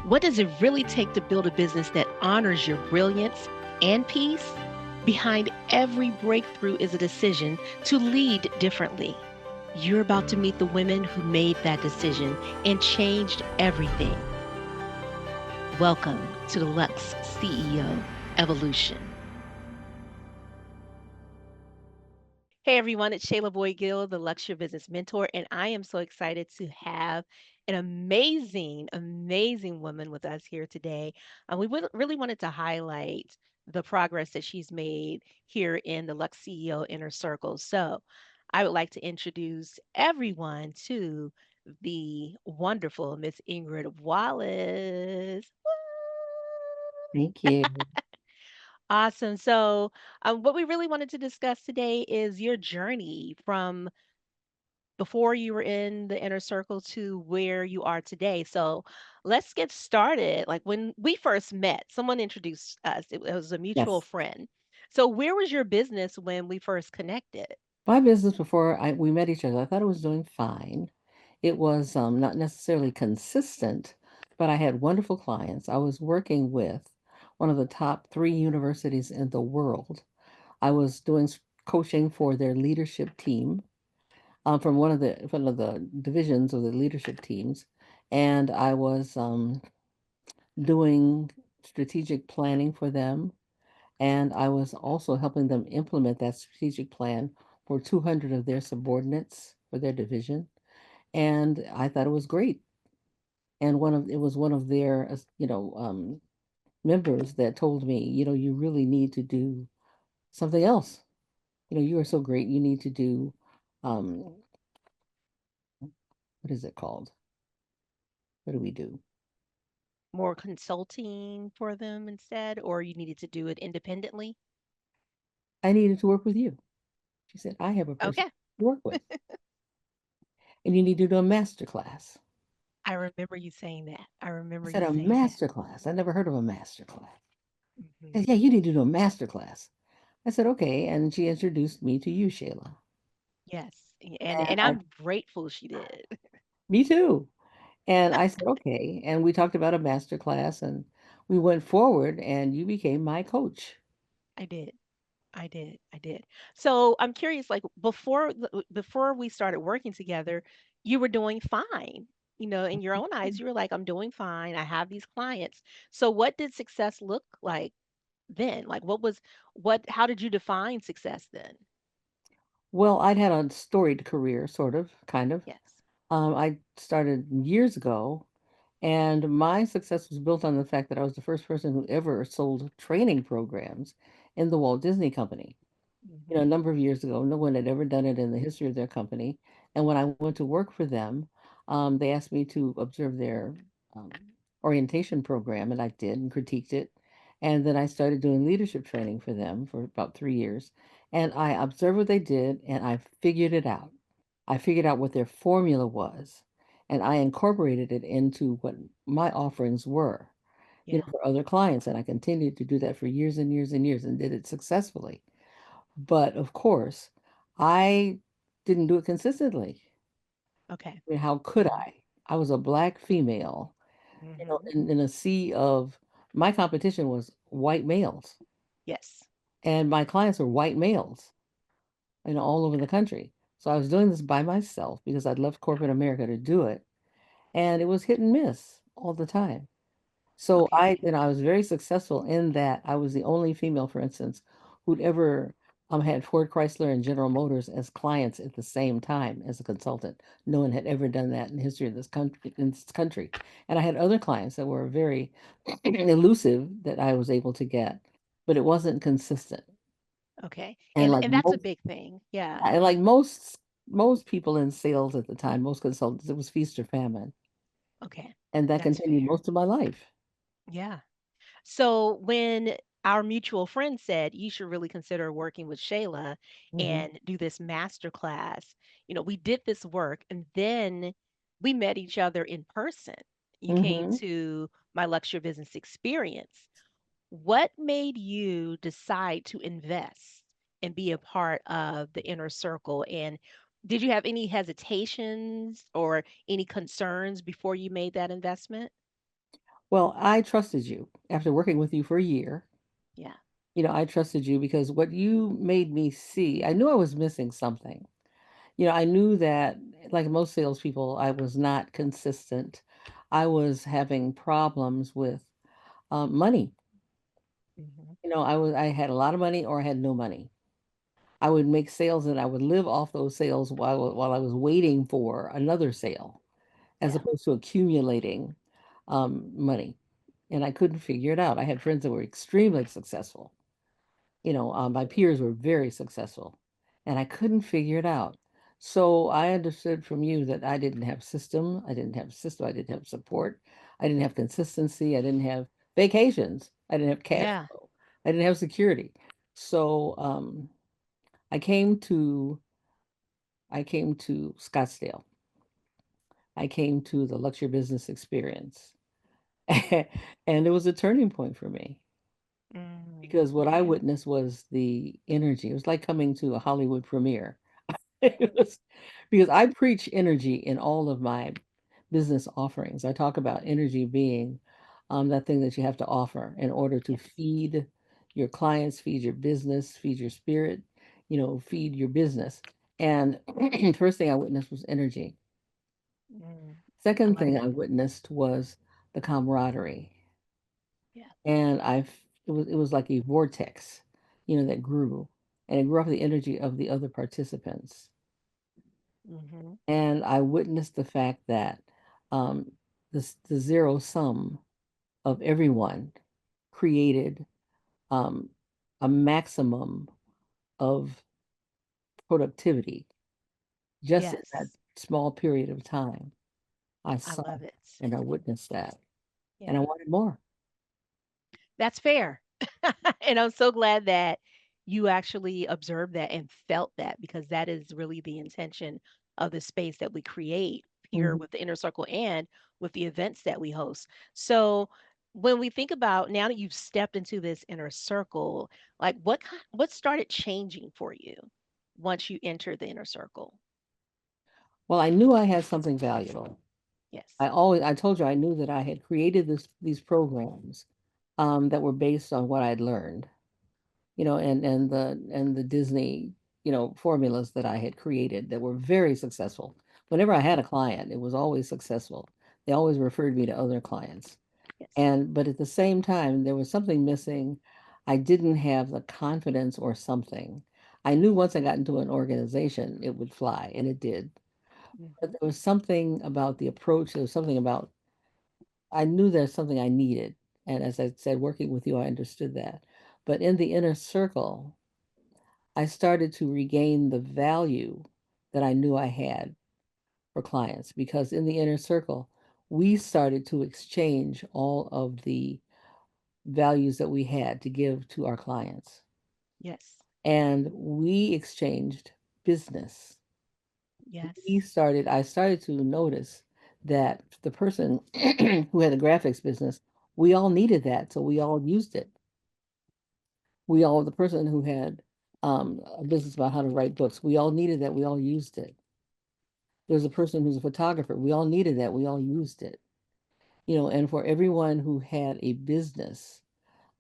What does it really take to build a business that honors your brilliance and peace? Behind every breakthrough is a decision to lead differently. You're about to meet the women who made that decision and changed everything. Welcome to the Luxe CEO Evolution. Hey everyone, it's Shayla Boyd-Gill, the Luxury Business Mentor, and I am so excited to have an amazing woman with us here today. Really wanted to highlight the progress that she's made here in the Lux CEO Inner Circle. So I would like to introduce everyone to the wonderful Miss Ingrid Wallace. Thank you. Awesome. So, what we really wanted to discuss today is your journey from before you were in the inner circle to where you are today. So, let's get started. Like when we first met, someone introduced us, it was a mutual Yes. friend. So, where was your business when we first connected? My business before we met each other, I thought it was doing fine. It was not necessarily consistent, but I had wonderful clients. I was working with one of the top three universities in the world. I was doing coaching for their leadership team from one of the divisions of the leadership teams, and I was doing strategic planning for them. And I was also helping them implement that strategic plan for 200 of their subordinates for their division. And I thought it was great. And it was one of their, members that told me, you really need to do something else. You are so great. You need to do, um, what is it called? What do we do? More consulting for them instead, or you needed to do it independently? I needed to work with you. She said, I have a person Okay. to work with, and you need to do a master class. I remember you saying that. I I remember said, you a saying that. master class. I never heard of a master class. Mhm. Said, yeah, you need to do a master class. I said, okay. And she introduced me to you, Shayla. Yes. And And I'm grateful she did. me too. And I said, okay. And we talked about a master class and we went forward and you became my coach. I did. I did. So I'm curious, like before we started working together, you were doing fine. You know, in your own eyes, you were like, I'm doing fine. I have these clients. So what did success look like then? Like how did you define success then? Well, I'd had a storied career, sort of, kind of. Yes. I started years ago, and my success was built on the fact that I was the first person who ever sold training programs in the Walt Disney Company. A Hmm. number of years ago. No one had ever done it in the history of their company. And when I went to work for them, they asked me to observe their um, orientation program, and I did and critiqued it. And then I started doing leadership training for them for about 3 years. And I observed what they did, and I figured it out. I figured out what their formula was, and I incorporated it into what my offerings were, Yeah. for other clients. And I continued to do that for years and years and years and did it successfully. But of course, I didn't do it consistently. Okay. I mean, how could Hmm. I? I was a black female, Hmm. in a sea of my competition was white males, Yes. and my clients were white males, all over the country. So I was doing this by myself because I'd left corporate America to do it, and it was hit and miss all the time. So Okay. I was very successful in that I was the only female, for instance, who'd ever had Ford, Chrysler, and General Motors as clients at the same time as a consultant. No one had ever done that in the history of this country. And I had other clients that were very elusive that I was able to get, but it wasn't consistent. Okay. And like And that's a most big thing. Yeah. and like most people in sales at the time, most consultants, it was feast or famine. Okay. And that That's continued fair. most of my life. Yeah. So when our mutual friend said you should really consider working with Shayla Hmm. and do this master class, we did this work and then we met each other in person. You came Hmm. to my luxury business experience. What made you decide to invest and be a part of the inner circle? And did you have any hesitations or any concerns before you made that investment? Well, I trusted you after working with you for a year. Yeah. I trusted you because what you made me see, I knew I was missing something. I knew that, like most salespeople, I was not consistent. I was having problems with money. Hmm. I had a lot of money or I had no money. I would make sales and I would live off those sales while I was waiting for another sale, as Yeah. opposed to accumulating money. And I couldn't figure it out. I had friends that were extremely successful. My peers were very successful, and I couldn't figure it out. So I understood from you that I didn't have system. I didn't have system. I didn't have support. I didn't have consistency. I didn't have vacations. I didn't have cash Yeah. flow. I didn't have security. So I came to I came to Scottsdale. I came to the luxury business experience, and it was a turning point for me Mm. because what I Okay. witnessed was the energy. It was like coming to a Hollywood premiere. It was because I preach energy in all of my business offerings. I talk about energy being that thing that you have to offer in order to Yes. feed your clients, feed your business, feed your spirit, feed your business. And first thing I witnessed was energy. Mm. I Second love thing it. I witnessed was the camaraderie. Yeah. And it was like a vortex, that grew. And it grew off the energy of the other participants. Hmm. And I witnessed the fact that um, the zero sum of everyone created um, a maximum of productivity just in that Yes. small period of time. I I saw love it. and I witnessed that, and I Yeah. wanted more. That's fair. And I'm so glad that you actually observed that and felt that because that is really the intention of the space that we create here Mhm. with the inner circle and with the events that we host. So when we think about now that you've stepped into this inner circle, like what started changing for you once you entered the inner circle? Well, I knew I had something valuable. Yes. I told you I knew that I had created these programs that were based on what I'd learned, and the Disney, formulas that I had created that were very successful. Whenever I had a client, it was always successful. They always referred me to other clients. Yes. But at the same time, there was something missing. I didn't have the confidence or something. I knew once I got into an organization, it would fly, and it did. But Hmm. there was something about the approach. There was something about I knew there's something I needed. And as I said, working with you, I understood that. But in the inner circle, I started to regain the value that I knew I had for clients because in the inner circle, we started to exchange all of the values that we had to give to our clients. Yes. And we exchanged business. Yes. I started to notice that the person who had the graphics business, we all needed that. So we all used it. The person who had a business about how to write books, we all needed that. We all used it. There's a person who's a photographer. We all needed that. We all used it. And for everyone who had a business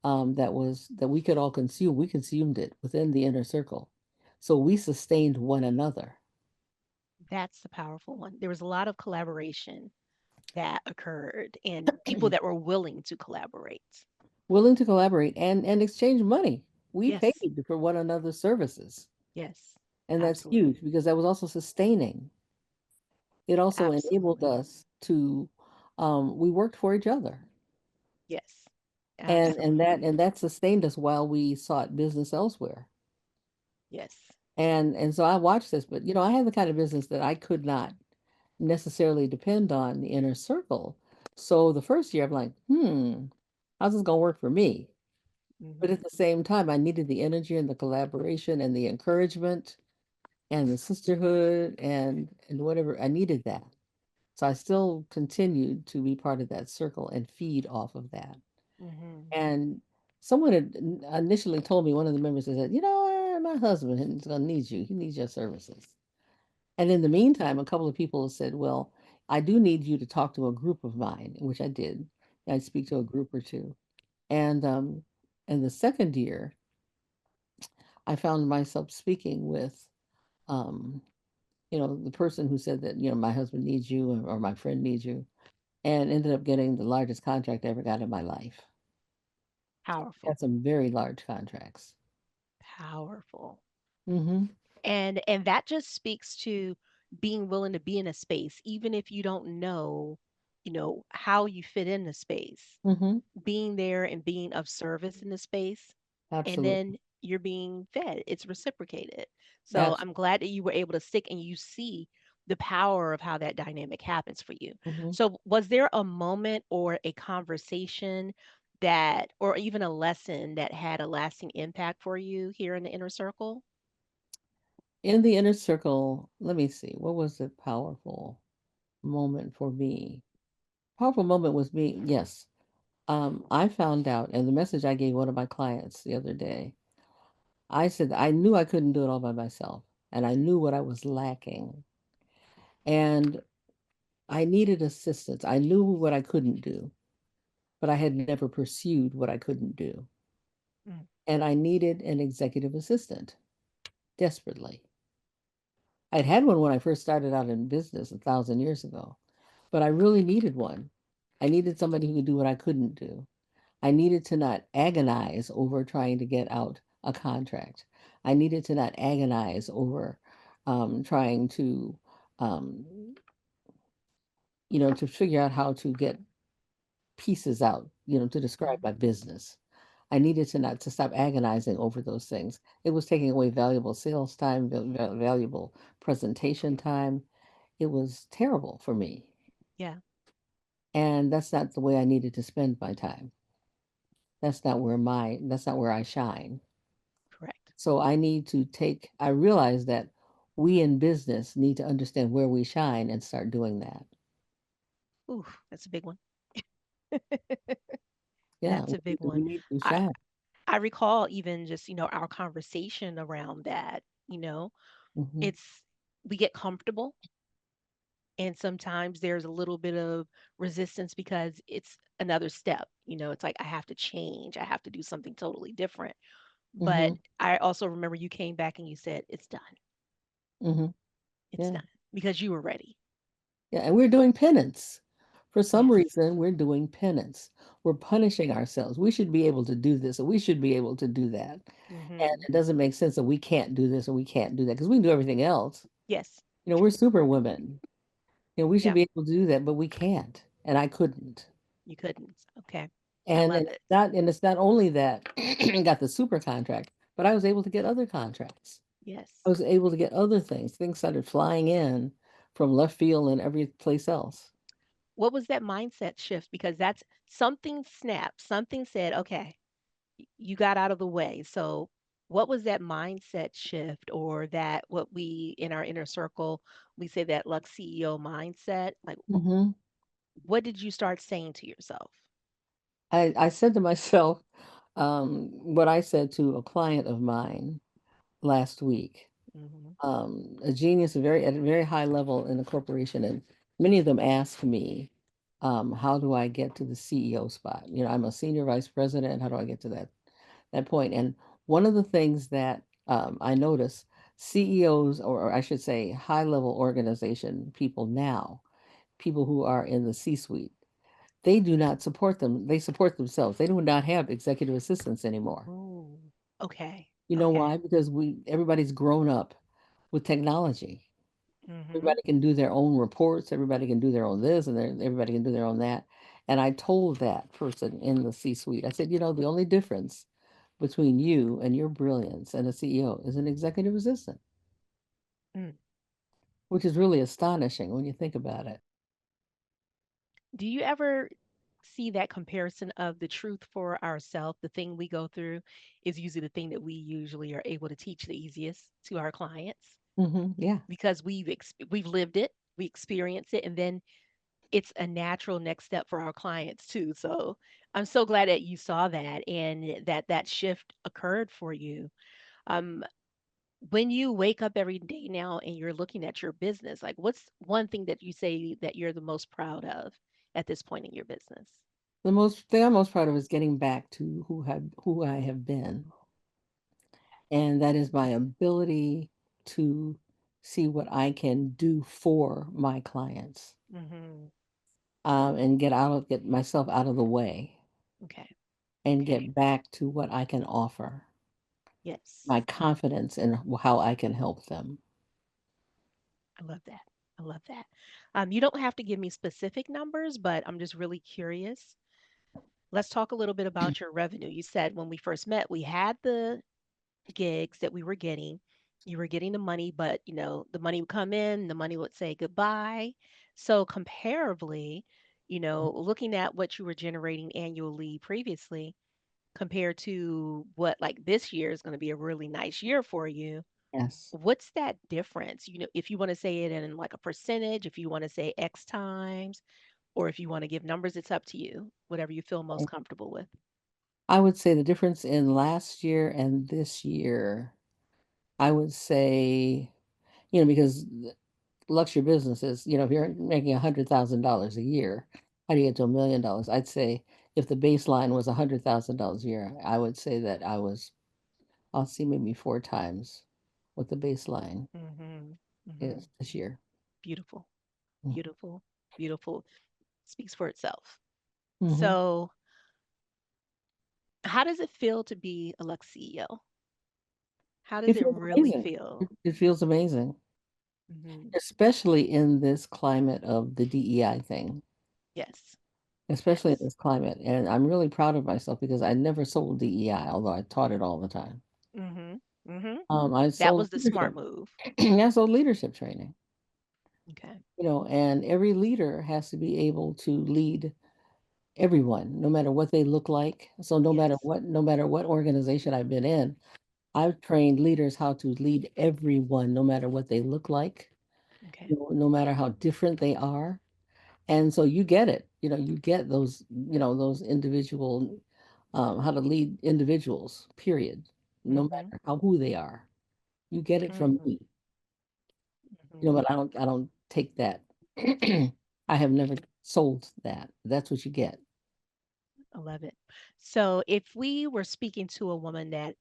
that we could all consume, we consumed it within the inner circle. So we sustained one another. That's the powerful one. There was a lot of collaboration that occurred and people that were willing to collaborate. Willing to collaborate and exchange money. We Yes. paid for one another's services. Yes. And that's Absolutely. huge because that was also sustaining. It also enabled Absolutely. us to we worked for each other. Yes. And Absolutely. that sustained us while we sought business elsewhere. Yes. And so I watched this, but I had the kind of business that I could not necessarily depend on the inner circle. So the first year I'm like, how's this gonna work for me? But Hmm. at the same time, I needed the energy and the collaboration and the encouragement and the sisterhood and whatever. I needed that. So I still continued to be part of that circle and feed off of that. Hmm. And someone had initially told me, one of the members had said, my husband is going to need you. He needs your services. And in the meantime, a couple of people have said, well, I do need you to talk to a group of mine, which I did. I speak to a group or two. And in the second year, I found myself speaking with, um, the person who said that, my husband needs you or my friend needs you, and ended up getting the largest contract I ever got in my life. Powerful. Got some very large contracts. Powerful. Mm-hmm. And that just speaks to being willing to be in a space even if you don't know, how you fit in the space. Mm-hmm. Being there and being of service in the space, and Absolutely. then you're being fed. It's reciprocated. So I'm Absolutely. glad that you were able to stick and you see the power of how that dynamic happens for you. Mm-hmm. So was there a moment or a conversation that, or even a lesson that had a lasting impact for you here in the inner circle? In the inner circle, let me see, what was the powerful moment for me? Powerful moment was me, yes. I found out, and the message I gave one of my clients the other day, I said I knew I couldn't do it all by myself, and I knew what I was lacking, and I needed assistance. I knew what I couldn't do, but I had never pursued what I couldn't do. Mm, And I needed an executive assistant desperately. I'd had one when I first started out in business 1,000 years ago, but I really needed one. I needed somebody who could do what I couldn't do. I needed to not agonize over trying to get out a contract. I needed to not agonize over trying to, um, to figure out how to get pieces out, to describe mm, my business. I needed to not to stop agonizing over those things. It was taking away valuable sales time, valuable presentation time. It was terrible for me. yeah, And that's not the way I needed to spend my time. That's not where I shine. correct. So I realize that we in business need to understand where we shine and start doing that. Ooh, that's a big one. Yeah, That's a big we one. need to I shine. I recall even just, our conversation around that, Hmm. it's we get comfortable and sometimes there's a little bit of resistance because it's another step. It's like I have to change. I have to do something totally different. But Hmm. I also remember you came back and you said, "It's done. Hmm. It's Yeah. done." Because you were ready. Yeah, and we're doing penance. For some Yes. reason, we're doing penance. We're punishing ourselves. We should be able to do this, or we should be able to do that. And Mhm. it doesn't make sense that we can't do this or we can't do that because we can do everything else. Yes. We're super women. We should Yeah. be able to do that, but we can't. And I couldn't. You couldn't. Okay. I And love and it. it's not only that I got the super contract, but I was able to get other contracts. I Yes. was able to get other things. Things started flying in from left field and every place else. What was that mindset shift? Because that's something snapped. Something said, "Okay, you got out of the way." So, what was that mindset shift, or that what we in our inner circle we say that Lux CEO mindset? Like, Hmm. what did you start saying to yourself? I said to myself, what I said to a client of mine last week, Hmm. a genius, at a very high level in the corporation, and many of them ask me, how do I get to the CEO spot? I'm a senior vice president. How do I get to that point? And one of the things that I notice CEOs, or I should say, high level organization people now, people who are in the C-suite, they do not support them. They support themselves. They do not have executive assistants anymore. Oh, okay. You know Okay. why? Because everybody's grown up with technology. Hmm. Everybody can do their own reports. Everybody can do their own this, and everybody can do their own that. And I told that person in the C-suite, I said, the only difference between you and your brilliance and a CEO is an executive assistant, Mm. which is really astonishing when you think about it. Do you ever see that comparison of the truth for ourselves? The thing we go through is usually the thing that we usually are able to teach the easiest to our clients Yeah. because we've lived it, we experience it, and then it's a natural next step for our clients too. So I'm so glad that you saw that and that that shift occurred for you. Um, when you wake up every day now and you're looking at your business, like what's one thing that you say that you're the most proud of at this point in your business? The most thing I'm most proud of is getting back to who I have been, and that is my ability to see what I can do for my clients, Mm-hmm. and get myself out of the way Okay. and Okay. get back to what I can offer, Yes. my confidence in how I can help them. I love that. I love that. You don't have to give me specific numbers, but I'm just really curious. Let's talk a little bit about your revenue. You said when we first met, we had the gigs that we were getting. You were getting the money, but the money would come in, the money would say goodbye. So comparably, looking at what you were generating annually previously compared to what like this year is going to be a really nice year for you. Yes. What's that difference? If you want to say it in like a percentage, if you want to say X times, or if you want to give numbers, it's up to you. Whatever you feel most comfortable with. I would say the difference in last year and this year, I would say, because luxury businesses, if you're making $100,000 a year, how do you get to $1 million? I'd say if the baseline was $100,000 a year, I would say that I'll see maybe four times what the baseline Mm-hmm. Mm-hmm. is this year. Beautiful, Mm. beautiful, beautiful. Speaks for itself. Mhm. So, how does it feel to be a Lux CEO? How does It it feels really amazing. feel? It feels amazing, Hmm. especially in this climate of the DEI thing. Yes, Especially in yes. this climate. And I'm really proud of myself because I never sold DEI, although I taught it all the time. Hmm. Hmm. I That sold was the smart leadership. move. I sold leadership training, Okay. and every leader has to be able to lead everyone, no matter what they look like. So Yes. no matter what organization I've been in, I've trained leaders how to lead everyone, no matter what they look like, Okay. no matter how different they are. And so you get it, you get those, those individual, how to lead individuals, period, no Hmm. matter who they are. You get it from Hmm. me, Hmm. but I don't take that. I have never sold that. That's what you get. I love it. So, if we were speaking to a woman that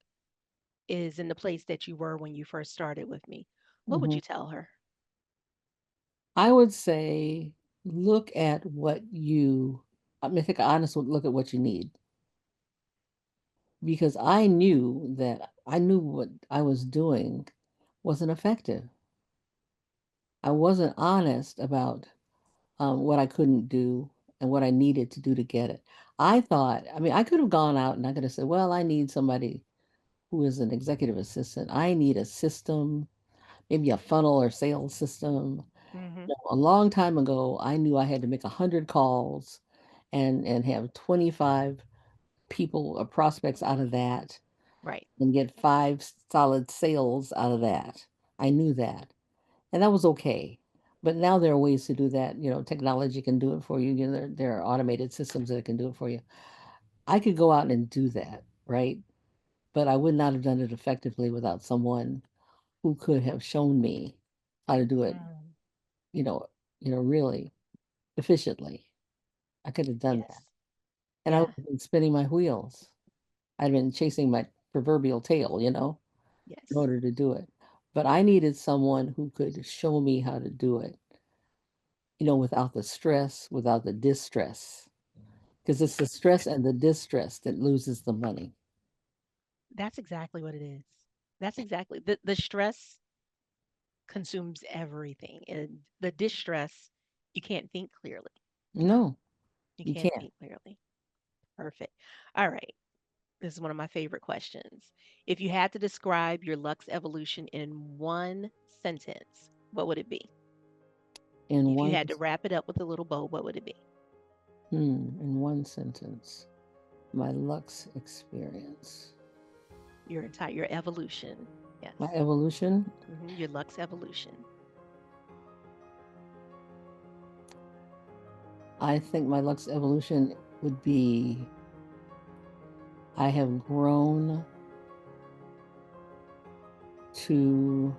is in the place that you were when you first started with me, what would Hmm. you tell her? I would say, look at what I mean, take an honest look at what you need, because I knew what I was doing wasn't effective. I wasn't honest about what I couldn't do and what I needed to do to get it. I mean, I could have gone out and I could have said, well, I need somebody who is an executive assistant. I need a system, maybe a funnel or sales system. Hmm. A long time ago, I knew I had to make 100 calls and have 25 people or prospects out of that Right. and get five solid sales out of that. I knew that. And that was okay. But now there are ways to do that. Technology can do it for you. There are automated systems that can do it for you. I could go out and do that, right? But I would not have done it effectively without someone who could have shown me how to do it, Mm. you know, really efficiently. I could have done that. Yes. And I would Yeah. have been spinning my wheels. I'd been chasing my proverbial tail, in Yes. order to do it. But I needed someone who could show me how to do it, without the stress, without the distress. Because it's the stress and the distress that loses the money. That's exactly what it is. That's exactly the stress consumes everything. And the distress, you can't think clearly. No, You you can't can't. think clearly. Perfect. All right. This is one of my favorite questions. If you had to describe your Lux evolution in one sentence, what would it be? In If you one, had to wrap it up with a little bow, what would it be? in one sentence, my Lux experience, Your evolution. Yes. my evolution. Your Lux evolution. I think my Lux evolution would be I have grown to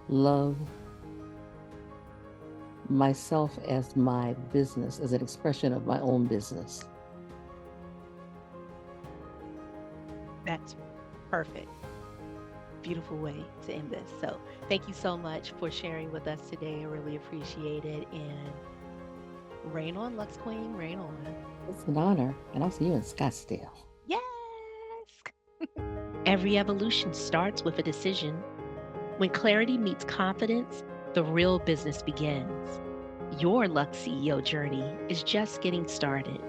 love myself as my business, as an expression of my own business. That's perfect. Beautiful way to end this. So, thank you so much for sharing with us today. I really appreciate it. And rain on, Lux Queen, rain on. It's an honor, and I'll see you in Scottsdale. Yes. Every evolution starts with a decision. When clarity meets confidence, the real business begins. Your Lux CEO journey is just getting started.